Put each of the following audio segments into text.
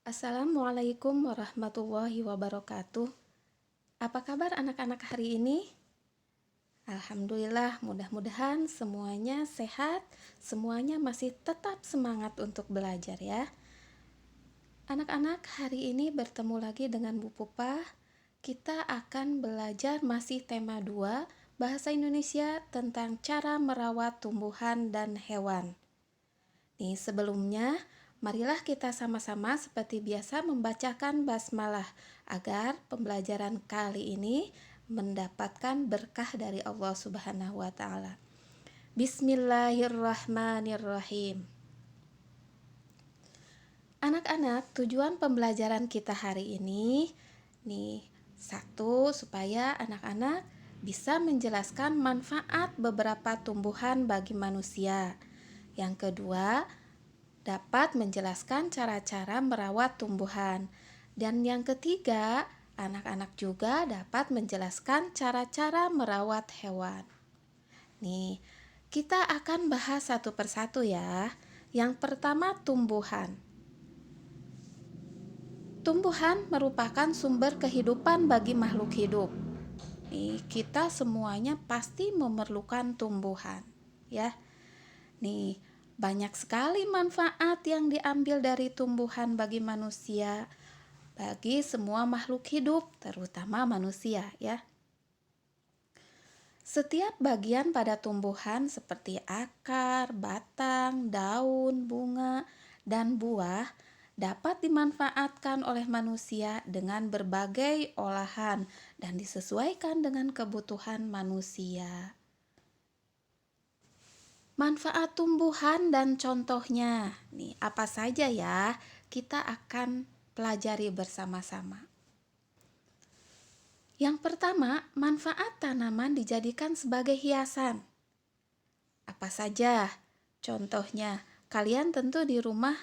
Assalamualaikum warahmatullahi wabarakatuh. Apa kabar anak-anak hari ini? Alhamdulillah, mudah-mudahan semuanya sehat, semuanya masih tetap semangat untuk belajar ya. Anak-anak, hari ini bertemu lagi dengan Bu Pupa. Kita akan belajar masih tema 2, Bahasa Indonesia tentang cara merawat tumbuhan dan hewan. Nih, sebelumnya, marilah kita sama-sama seperti biasa membacakan basmalah agar pembelajaran kali ini mendapatkan berkah dari Allah Subhanahu wa taala. Bismillahirrahmanirrahim. Anak-anak, tujuan pembelajaran kita hari ini nih, satu, supaya anak-anak bisa menjelaskan manfaat beberapa tumbuhan bagi manusia. Yang kedua, dapat menjelaskan cara-cara merawat tumbuhan. Dan yang ketiga, anak-anak juga dapat menjelaskan cara-cara merawat hewan. Nih, kita akan bahas satu persatu ya. Yang pertama, tumbuhan. Tumbuhan merupakan sumber kehidupan bagi makhluk hidup. Nih, kita semuanya pasti memerlukan tumbuhan, ya. Nih, banyak sekali manfaat yang diambil dari tumbuhan bagi manusia, bagi semua makhluk hidup, terutama manusia ya. Setiap bagian pada tumbuhan seperti akar, batang, daun, bunga, dan buah dapat dimanfaatkan oleh manusia dengan berbagai olahan dan disesuaikan dengan kebutuhan manusia. Manfaat tumbuhan dan contohnya. Nih, apa saja ya? Kita akan pelajari bersama-sama. Yang pertama, manfaat tanaman dijadikan sebagai hiasan. Apa saja? Contohnya, kalian tentu di rumah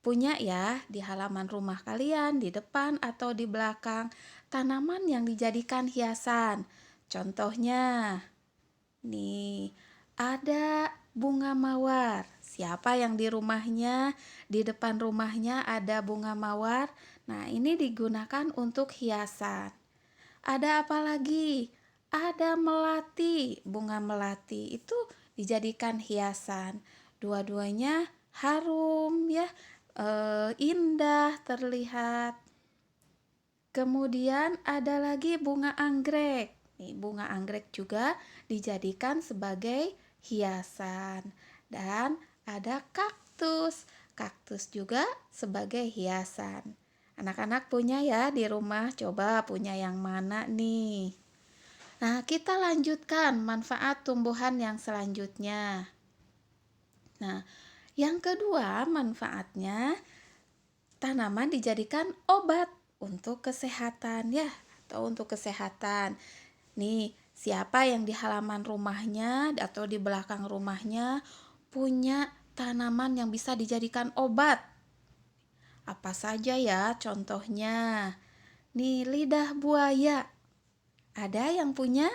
punya ya, di halaman rumah kalian, di depan atau di belakang, tanaman yang dijadikan hiasan. Contohnya, nih, ada bunga mawar. Siapa yang di rumahnya, di depan rumahnya ada bunga mawar? Nah, ini digunakan untuk hiasan. Ada apa lagi? Ada melati. Bunga melati itu dijadikan hiasan. Dua-duanya harum ya, indah terlihat. Kemudian ada lagi bunga anggrek. Nih, bunga anggrek juga dijadikan sebagai hiasan. Dan ada kaktus. Kaktus juga sebagai hiasan. Anak-anak punya ya di rumah, coba punya yang mana nih? Nah, kita lanjutkan manfaat tumbuhan yang selanjutnya. Nah, yang kedua manfaatnya, tanaman dijadikan obat untuk kesehatan ya, atau untuk kesehatan. Nih, siapa yang di halaman rumahnya atau di belakang rumahnya punya tanaman yang bisa dijadikan obat? Apa saja ya contohnya? Nih, lidah buaya. Ada yang punya?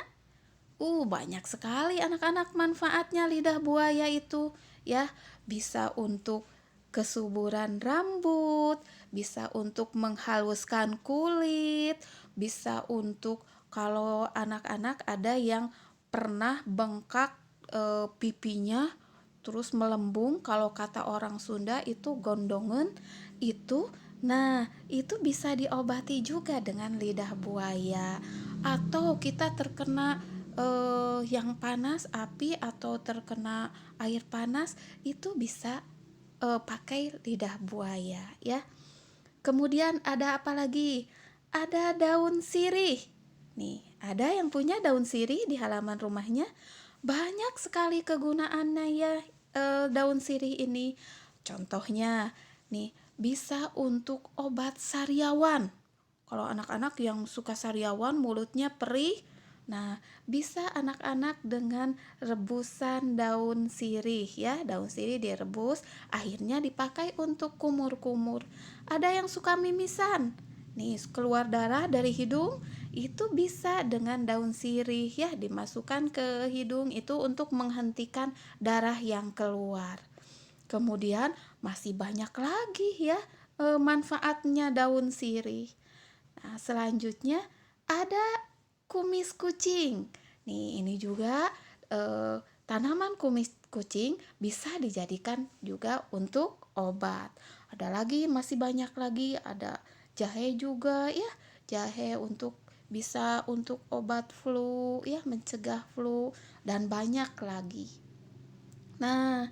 Banyak sekali anak-anak manfaatnya lidah buaya itu ya. Bisa untuk kesuburan rambut, bisa untuk menghaluskan kulit, bisa untuk kalau anak-anak ada yang pernah bengkak pipinya terus melembung, kalau kata orang Sunda itu gondongan itu. Nah, itu bisa diobati juga dengan lidah buaya. Atau kita terkena yang panas, api, atau terkena air panas, itu bisa pakai lidah buaya ya. Kemudian ada apa lagi? Ada daun sirih. Nih, ada yang punya daun sirih di halaman rumahnya? Banyak sekali kegunaannya ya, daun sirih ini. Contohnya, nih, bisa untuk obat sariawan. Kalau anak-anak yang suka sariawan, mulutnya perih, nah, bisa anak-anak dengan rebusan daun sirih ya, daun sirih direbus, akhirnya dipakai untuk kumur-kumur. Ada yang suka mimisan, nih, keluar darah dari hidung, itu bisa dengan daun sirih ya, dimasukkan ke hidung itu untuk menghentikan darah yang keluar. Kemudian masih banyak lagi ya manfaatnya daun sirih. Nah, selanjutnya ada kumis kucing. Nih, ini juga tanaman kumis kucing bisa dijadikan juga untuk obat. Ada lagi, masih banyak lagi, ada jahe juga ya. Jahe bisa untuk obat flu ya, mencegah flu dan banyak lagi. Nah,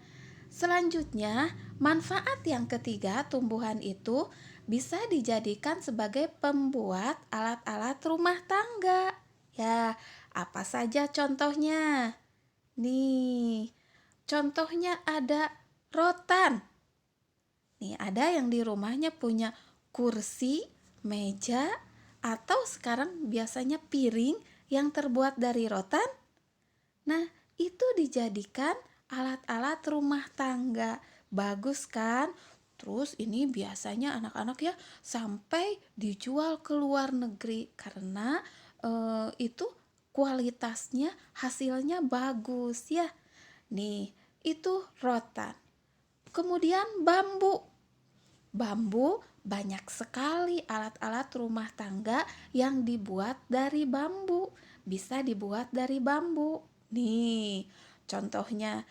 selanjutnya, manfaat yang ketiga, tumbuhan itu bisa dijadikan sebagai pembuat alat-alat rumah tangga. Ya, apa saja contohnya? Nih, contohnya ada rotan. Nih, ada yang di rumahnya punya kursi, meja, atau sekarang biasanya piring yang terbuat dari rotan. Nah, itu dijadikan alat-alat rumah tangga. Bagus kan? Terus ini biasanya anak-anak ya sampai dijual ke luar negeri karena itu kualitasnya, hasilnya bagus ya. Nih, itu rotan. Kemudian bambu. Bambu banyak sekali alat-alat rumah tangga yang dibuat dari bambu. Bisa dibuat dari bambu. Nih, contohnya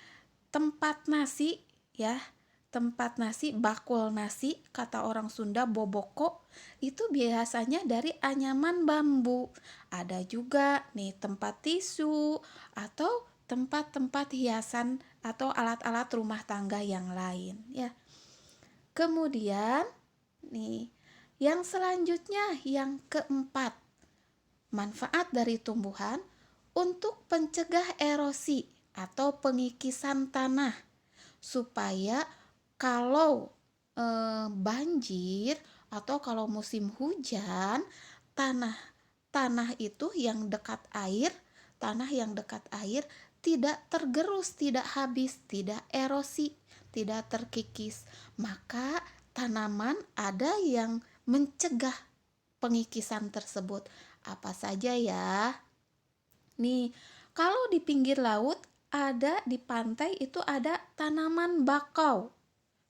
tempat nasi ya. Tempat nasi, bakul nasi, kata orang Sunda boboko, itu biasanya dari anyaman bambu. Ada juga nih tempat tisu atau tempat-tempat hiasan atau alat-alat rumah tangga yang lain ya. Kemudian nih, yang selanjutnya yang keempat, manfaat dari tumbuhan untuk pencegah erosi atau pengikisan tanah supaya kalau banjir atau kalau musim hujan, tanah tanah itu yang dekat air, tanah yang dekat air tidak tergerus, tidak habis, tidak erosi, tidak terkikis. Maka tanaman ada yang mencegah pengikisan tersebut. Apa saja ya? Nih, kalau di pinggir laut ada di pantai itu ada tanaman bakau.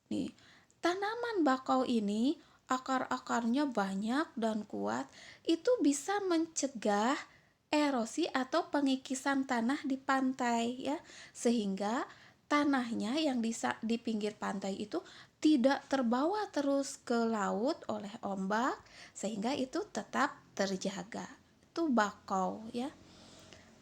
Nih, tanaman bakau ini akar-akarnya banyak dan kuat, itu bisa mencegah erosi atau pengikisan tanah di pantai ya, sehingga tanahnya yang di pinggir pantai itu tidak terbawa terus ke laut oleh ombak, sehingga itu tetap terjaga. Itu bakau ya.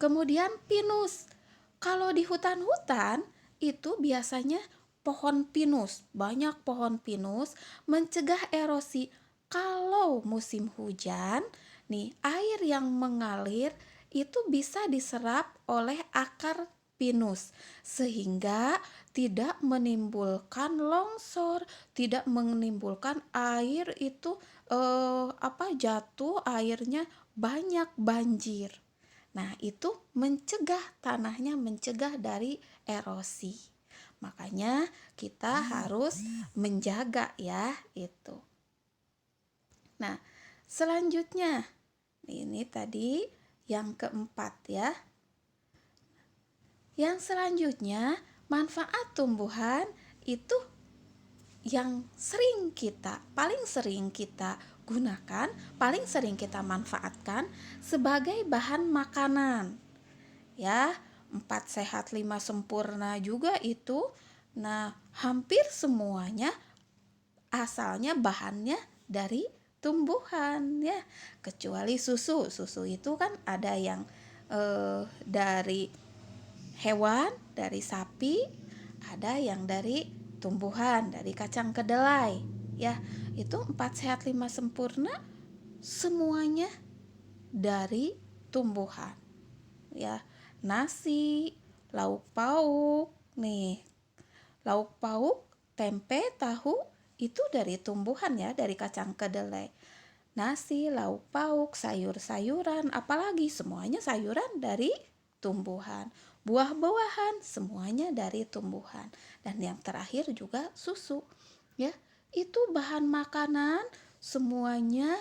Kemudian pinus. Kalau di hutan-hutan itu biasanya pohon pinus, banyak pohon pinus mencegah erosi. Kalau musim hujan, nih air yang mengalir itu bisa diserap oleh akar pinus sehingga tidak menimbulkan longsor, tidak menimbulkan air itu jatuh airnya banyak banjir. Nah, itu mencegah tanahnya, mencegah dari erosi. Makanya kita harus menjaga ya itu. Nah, selanjutnya ini tadi yang keempat ya. Yang selanjutnya, manfaat tumbuhan itu yang paling sering kita gunakan, paling sering kita manfaatkan sebagai bahan makanan. Ya, 4 sehat 5 sempurna juga itu. Nah, hampir semuanya asalnya bahannya dari tumbuhan ya, kecuali susu. Susu itu kan ada yang dari hewan, dari sapi, ada yang dari tumbuhan, dari kacang kedelai ya. Itu 4 sehat 5 sempurna semuanya dari tumbuhan ya. Nasi, lauk pauk nih, lauk pauk, tempe, tahu itu dari tumbuhan ya, dari kacang kedelai. Nasi, lauk pauk, sayur-sayuran, apalagi semuanya sayuran dari tumbuhan. Buah-buahan semuanya dari tumbuhan. Dan yang terakhir juga susu ya. Itu bahan makanan semuanya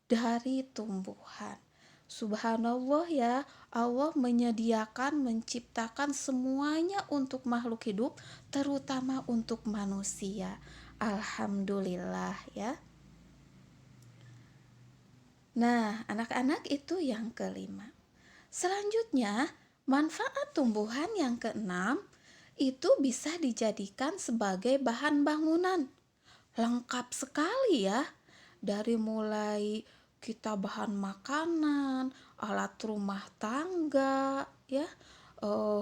dari tumbuhan. Subhanallah ya, Allah menyediakan, menciptakan semuanya untuk makhluk hidup, terutama untuk manusia. Alhamdulillah ya. Nah, anak-anak itu yang kelima. Selanjutnya, manfaat tumbuhan yang keenam itu bisa dijadikan sebagai bahan bangunan. Lengkap sekali ya. Dari mulai kita bahan makanan, alat rumah tangga ya. eh,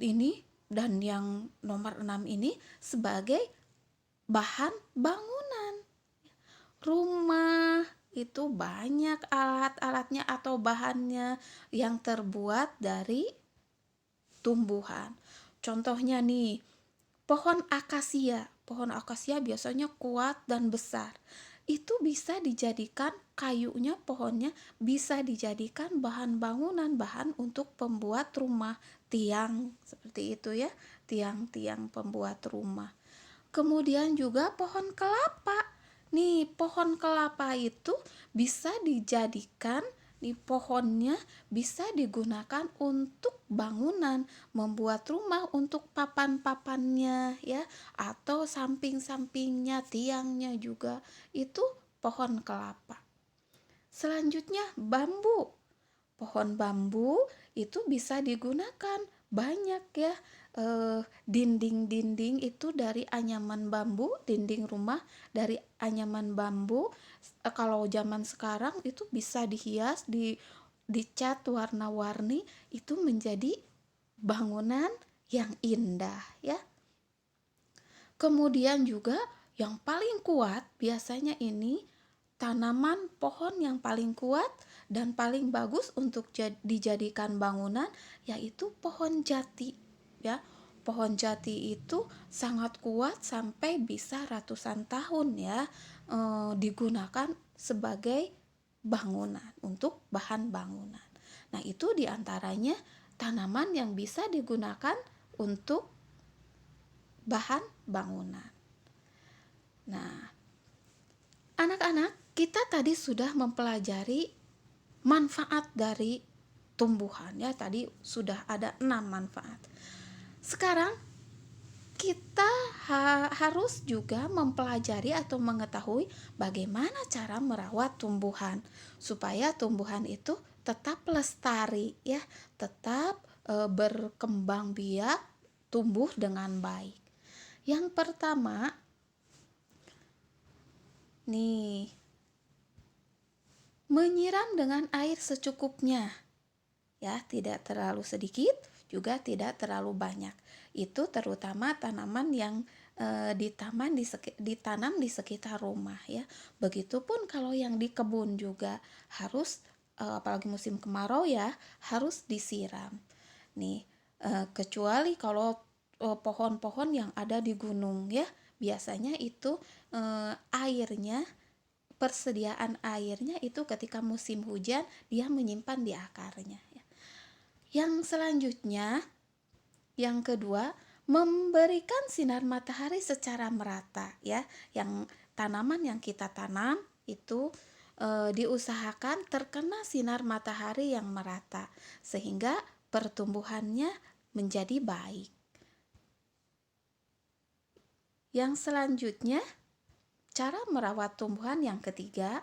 ini dan yang nomor 6 ini sebagai bahan bangunan. Rumah itu banyak alat-alatnya atau bahannya yang terbuat dari tumbuhan. Contohnya nih, pohon akasia. Pohon akasia biasanya kuat dan besar. Itu bisa dijadikan kayunya, pohonnya bisa dijadikan bahan bangunan, bahan untuk pembuat rumah, tiang seperti itu ya, tiang-tiang pembuat rumah. Kemudian juga pohon kelapa. Nih, pohon kelapa itu bisa dijadikan, nih pohonnya bisa digunakan untuk bangunan, membuat rumah untuk papan-papannya ya, atau samping-sampingnya, tiangnya juga itu pohon kelapa. Selanjutnya bambu. Pohon bambu itu bisa digunakan banyak ya. Dinding-dinding itu dari anyaman bambu, dinding rumah dari anyaman bambu. Kalau zaman sekarang itu bisa dihias, dicat warna-warni, itu menjadi bangunan yang indah ya. Kemudian juga yang paling kuat biasanya ini tanaman pohon yang paling kuat dan paling bagus untuk dijadikan bangunan yaitu pohon jati ya. Pohon jati itu sangat kuat sampai bisa ratusan tahun ya, digunakan sebagai bangunan, untuk bahan bangunan. Nah, itu diantaranya tanaman yang bisa digunakan untuk bahan bangunan. Nah, anak-anak, kita tadi sudah mempelajari manfaat dari tumbuhan ya. Tadi sudah ada 6 manfaat. Sekarang kita harus juga mempelajari atau mengetahui bagaimana cara merawat tumbuhan supaya tumbuhan itu tetap lestari ya, tetap berkembang biak, tumbuh dengan baik. Yang pertama nih, menyiram dengan air secukupnya ya, tidak terlalu sedikit juga tidak terlalu banyak. Itu terutama tanaman yang ditanam di sekitar rumah ya. Begitupun kalau yang di kebun juga harus, apalagi musim kemarau ya, harus disiram nih. Kecuali kalau pohon-pohon yang ada di gunung ya, biasanya itu airnya, persediaan airnya itu ketika musim hujan dia menyimpan di akarnya ya. Yang selanjutnya, yang kedua, memberikan sinar matahari secara merata ya. Yang tanaman yang kita tanam itu diusahakan terkena sinar matahari yang merata sehingga pertumbuhannya menjadi baik. Yang selanjutnya, cara merawat tumbuhan yang ketiga,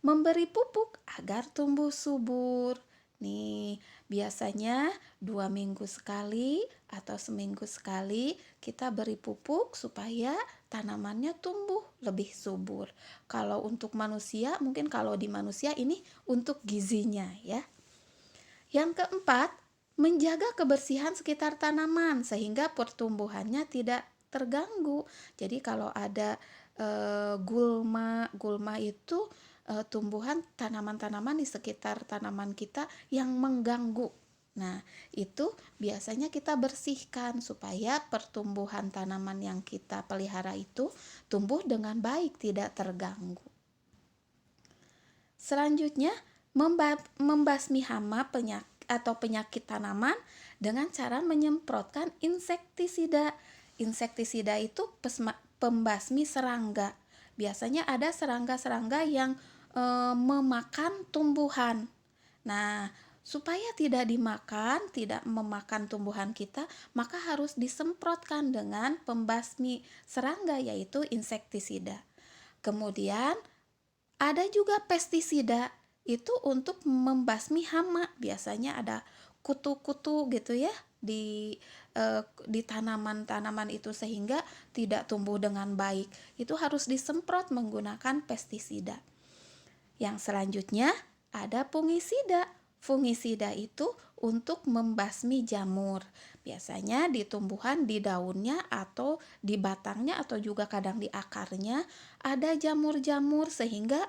memberi pupuk agar tumbuh subur. Nih, biasanya 2 minggu sekali atau seminggu sekali kita beri pupuk supaya tanamannya tumbuh lebih subur. Kalau untuk manusia, mungkin kalau di manusia ini untuk gizinya ya. Yang keempat, menjaga kebersihan sekitar tanaman sehingga pertumbuhannya tidak terganggu. Jadi kalau ada gulma itu tumbuhan tanaman-tanaman di sekitar tanaman kita yang mengganggu. Nah, itu biasanya kita bersihkan supaya pertumbuhan tanaman yang kita pelihara itu tumbuh dengan baik, tidak terganggu. Selanjutnya, membasmi hama penyakit tanaman dengan cara menyemprotkan insektisida. Insektisida itu pembasmi serangga. Biasanya ada serangga-serangga yang memakan tumbuhan. Nah, Supaya tidak dimakan, tidak memakan tumbuhan kita, maka harus disemprotkan dengan pembasmi serangga yaitu insektisida. Kemudian ada juga pestisida, itu untuk membasmi hama. Biasanya ada kutu-kutu gitu ya di tanaman-tanaman itu sehingga tidak tumbuh dengan baik. Itu harus disemprot menggunakan pestisida. Yang selanjutnya ada fungisida. Fungisida itu untuk membasmi jamur. Biasanya di tumbuhan, di daunnya atau di batangnya atau juga kadang di akarnya ada jamur-jamur sehingga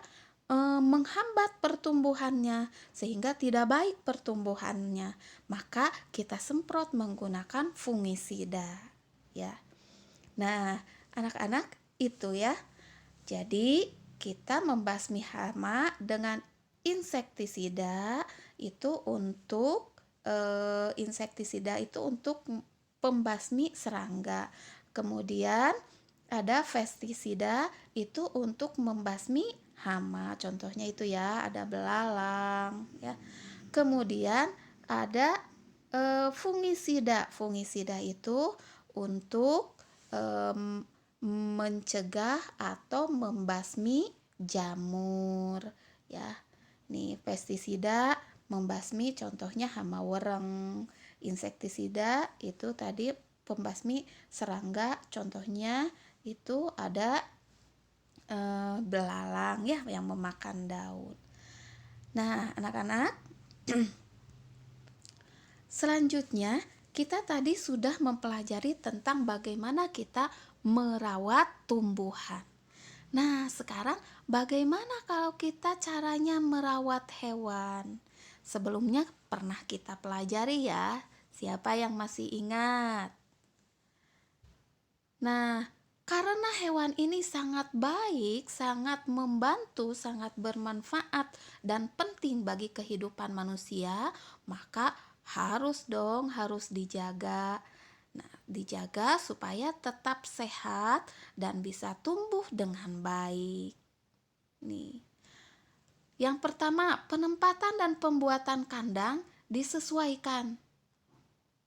menghambat pertumbuhannya sehingga tidak baik pertumbuhannya. Maka kita semprot menggunakan fungisida ya. Nah, anak-anak itu ya. Jadi kita membasmi hama dengan insektisida itu untuk insektisida itu untuk pembasmi serangga. Kemudian ada pestisida itu untuk membasmi hama. Contohnya itu ya, ada belalang ya. Kemudian ada fungisida. Fungisida itu untuk mencegah atau membasmi jamur ya. Nih pestisida membasmi contohnya hama wereng. Insektisida itu tadi pembasmi serangga, contohnya itu ada belalang ya yang memakan daun. Nah, anak-anak, selanjutnya kita tadi sudah mempelajari tentang bagaimana kita merawat tumbuhan. Nah, sekarang bagaimana kalau kita caranya merawat hewan? Sebelumnya pernah kita pelajari ya. Siapa yang masih ingat? Nah, karena hewan ini sangat baik, sangat membantu, sangat bermanfaat dan penting bagi kehidupan manusia, maka harus dijaga. Nah, dijaga supaya tetap sehat dan bisa tumbuh dengan baik. Nih. Yang pertama, penempatan dan pembuatan kandang disesuaikan.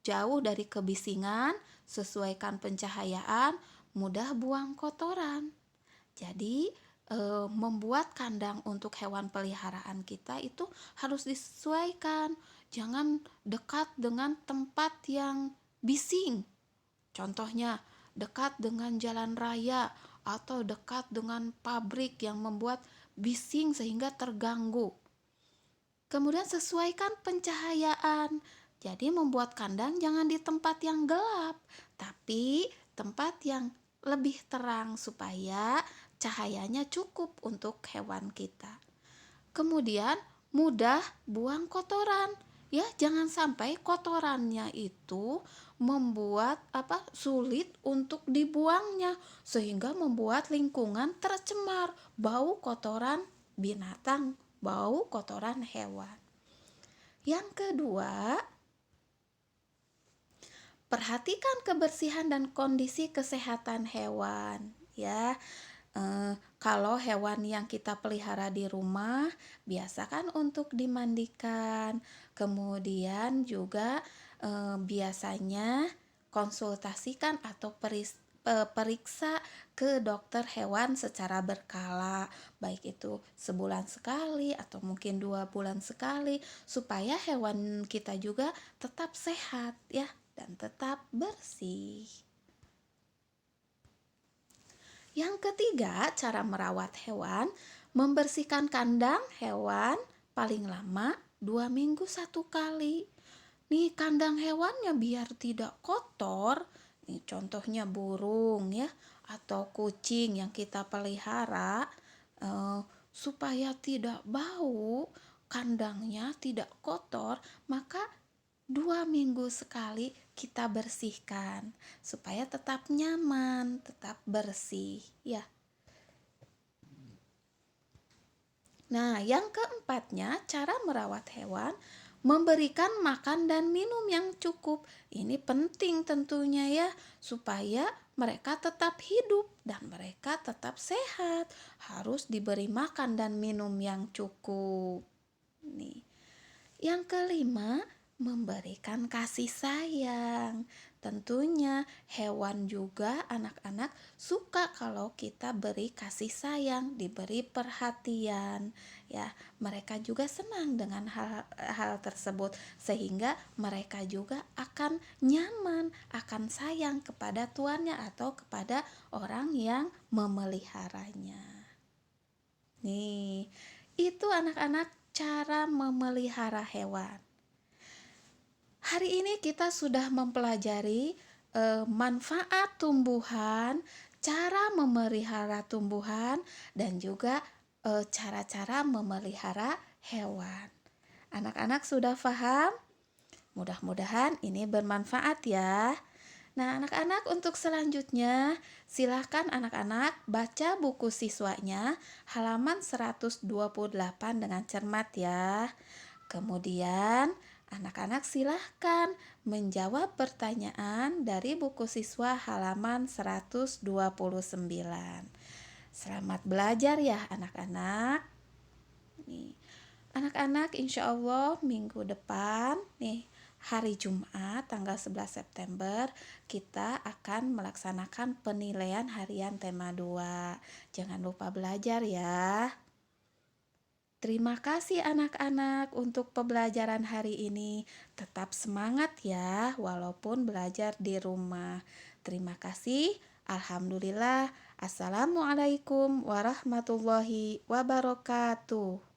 Jauh dari kebisingan, sesuaikan pencahayaan, mudah buang kotoran. Jadi, membuat kandang untuk hewan peliharaan kita itu harus disesuaikan. Jangan dekat dengan tempat yang bising. Contohnya, dekat dengan jalan raya atau dekat dengan pabrik yang membuat bising sehingga terganggu. Kemudian sesuaikan pencahayaan. Jadi membuat kandang jangan di tempat yang gelap, tapi tempat yang lebih terang supaya cahayanya cukup untuk hewan kita. Kemudian mudah buang kotoran. Ya, jangan sampai kotorannya itu membuat sulit untuk dibuangnya sehingga membuat lingkungan tercemar, bau kotoran binatang, bau kotoran hewan. Yang kedua, perhatikan kebersihan dan kondisi kesehatan hewan ya. Kalau hewan yang kita pelihara di rumah biasakan untuk dimandikan, kemudian juga biasanya konsultasikan atau periksa ke dokter hewan secara berkala, baik itu sebulan sekali atau mungkin 2 bulan sekali, supaya hewan kita juga tetap sehat ya dan tetap bersih. Yang ketiga, cara merawat hewan, membersihkan kandang hewan paling lama 2 minggu 1 kali. Nih kandang hewannya biar tidak kotor. Nih contohnya burung ya atau kucing yang kita pelihara supaya tidak bau, kandangnya tidak kotor, maka 2 minggu sekali kita bersihkan supaya tetap nyaman, tetap bersih ya. Nah, yang keempatnya, cara merawat hewan, memberikan makan dan minum yang cukup. Ini penting tentunya ya, supaya mereka tetap hidup dan mereka tetap sehat. Harus diberi makan dan minum yang cukup. Nih. Yang kelima, memberikan kasih sayang. Tentunya hewan juga anak-anak suka kalau kita beri kasih sayang, diberi perhatian. Ya, mereka juga senang dengan hal tersebut sehingga mereka juga akan nyaman, akan sayang kepada tuannya atau kepada orang yang memeliharanya. Nih, itu anak-anak cara memelihara hewan. Hari ini kita sudah mempelajari manfaat tumbuhan, cara memelihara tumbuhan, dan juga cara-cara memelihara hewan. Anak-anak sudah paham? Mudah-mudahan ini bermanfaat ya. Nah, anak-anak untuk selanjutnya, silakan anak-anak baca buku siswanya halaman 128 dengan cermat ya. Kemudian, anak-anak silahkan menjawab pertanyaan dari buku siswa halaman 129. Selamat belajar ya anak-anak. Nih, anak-anak insya Allah minggu depan nih hari Jumat tanggal 11 September kita akan melaksanakan penilaian harian tema 2. Jangan lupa belajar ya. Terima kasih anak-anak untuk pembelajaran hari ini. Tetap semangat ya walaupun belajar di rumah. Terima kasih. Alhamdulillah. Assalamualaikum warahmatullahi wabarakatuh.